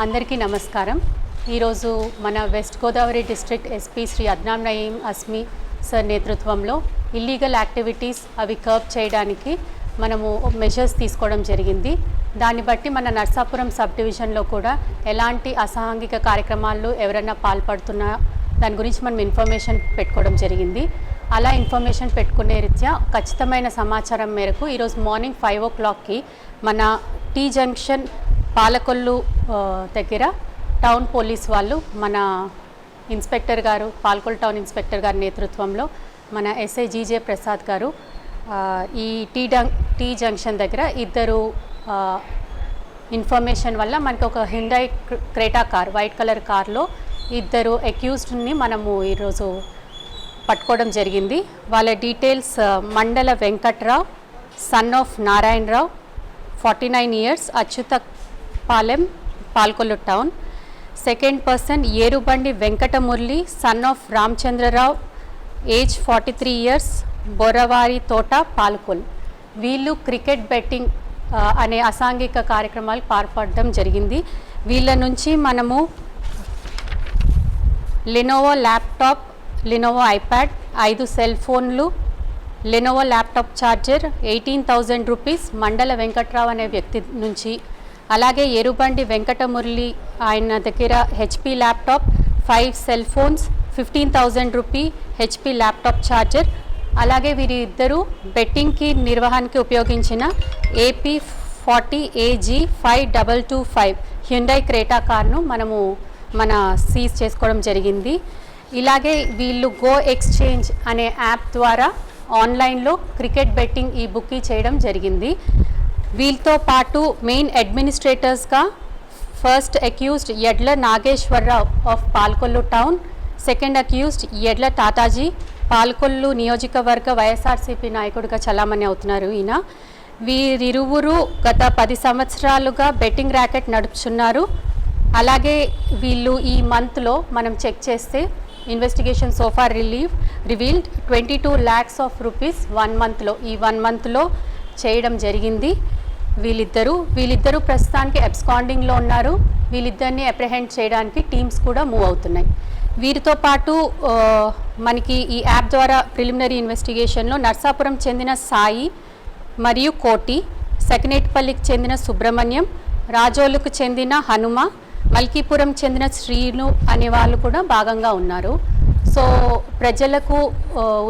అందరికీ నమస్కారం. ఈరోజు మన west Godavari district SP Shri Adnan Naeem Asmi sir నేతృత్వంలో ఇల్లీగల్ యాక్టివిటీస్ అవి కర్బ్ చేయడానికి మనము మెజర్స్ తీసుకోవడం జరిగింది. దాన్ని బట్టి మన నర్సాపురం సబ్ డివిజన్లో కూడా ఎలాంటి అసాంఘిక కార్యక్రమాలు ఎవరైనా పాల్పడుతున్నా దాని గురించి మనం ఇన్ఫర్మేషన్ పెట్టుకోవడం జరిగింది. అలా ఇన్ఫర్మేషన్ పెట్టుకునే రీత్యా ఖచ్చితమైన సమాచారం మేరకు ఈరోజు మార్నింగ్ 5 o'clockకి మన టీ జంక్షన్ పాలకొల్లు దగ్గర టౌన్ పోలీస్ వాళ్ళు మన ఇన్స్పెక్టర్ గారు పాలకొల్లు టౌన్ ఇన్స్పెక్టర్ గారి నేతృత్వంలో మన ఎస్ఐ జీజే ప్రసాద్ గారు ఈ టీ జంక్షన్ దగ్గర ఇద్దరు ఇన్ఫర్మేషన్ వల్ల మనకు ఒక Hyundai Creta car white colour కార్లో ఇద్దరు అక్యూజ్డ్ని మనము ఈరోజు పట్టుకోవడం జరిగింది. వాళ్ళ details Mandala Venkatrao son of Narayanarao 49 years Achyutapalem Palakollu town. Second person Erubandi Venkatamurali son of Ramachandrarao age 43 years Boravari Thota Palakol. వీళ్ళు క్రికెట్ బెట్టింగ్ అనే అసాంఘిక కార్యక్రమాలు పాల్పడడం జరిగింది. వీళ్ళ నుంచి మనము Lenovo laptop, Lenovo iPad, 5 cell ఫోన్లు, లెనోవో ల్యాప్టాప్ ఛార్జర్ 18,000 రూపీస్ మండల వెంకట్రావు అనే వ్యక్తి నుంచి, అలాగే ఎరుబండి వెంకటమురళి ఆయన దగ్గర HP laptop, 5 cell phones, 15,000 rupee HP laptop charger, అలాగే వీరిద్దరూ బెట్టింగ్కి నిర్వహణకి ఉపయోగించిన AP 40 AG 5225 హ్యుండాయ్ క్రెటా కార్ను మనము సీజ్ చేసుకోవడం జరిగింది. ఇలాగే వీళ్ళు గో ఎక్స్చేంజ్ అనే యాప్ ద్వారా ఆన్లైన్లో క్రికెట్ బెట్టింగ్ ఈ బుక్ చేయడం జరిగింది. వీళ్ళతో పాటు main అడ్మినిస్ట్రేటర్స్గా first accused Edla Nageswararao of Palakollu town, second accused Edla Tatajee Palakollu నియోజకవర్గ వైఎస్ఆర్సీపీ నాయకుడిగా చలామణి అవుతున్నారు. ఈయన వీరిరువురు గత 10 సంవత్సరాలుగా బెట్టింగ్ ర్యాకెట్ నడుపుతున్నారు. అలాగే వీళ్ళు ఈ మంత్లో మనం చెక్ చేస్తే investigation so far revealed 22 lakhs of rupees 1 monthలో ఈ 1 monthలో చేయడం జరిగింది. వీళ్ళిద్దరూ ప్రస్తుతానికి అబ్స్కాండింగ్లో ఉన్నారు. వీళ్ళిద్దరిని అప్రిహెండ్ చేయడానికి టీమ్స్ కూడా మూవ్ అవుతున్నాయి. వీరితో పాటు మనకి ఈ యాప్ ద్వారా ప్రిలిమినరీ ఇన్వెస్టిగేషన్లో నర్సాపురం చెందిన సాయి మరియు కోటి, సెకనేటిపల్లికి చెందిన సుబ్రహ్మణ్యం, రాజోలుకు చెందిన హనుమ, మల్కీపురం చెందిన శ్రీను అనే వాళ్ళు కూడా భాగంగా ఉన్నారు. సో ప్రజలకు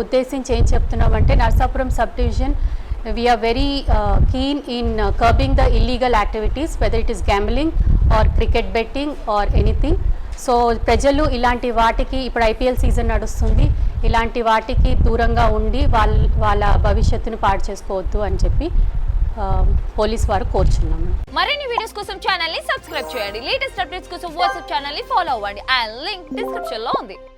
ఉద్దేశించి ఏం చెప్తున్నామంటే Narsapuram sub division we are very keen in curbing the illegal activities whether it is gambling or cricket betting or anything. So ప్రజలు ఇలాంటి వాటికి ఇప్పుడు IPL సీజన్ నడుస్తుంది, ఇలాంటి వాటికి దూరంగా ఉండి వాళ్ళ భవిష్యత్తును పాడు చేసుకోవద్దు అని చెప్పి పోలీస్ వారు కోరుచున్నాము. మరిన్ని వీడియోస్ కోసం ఛానల్ ని సబ్స్క్రైబ్ చేయండి. లేటెస్ట్ అప్డేట్స్ కోసం వాట్సాప్ ఛానల్ ని ఫాలో అవ్వండి. ఆ లింక్ డిస్క్రిప్షన్ లో ఉంది.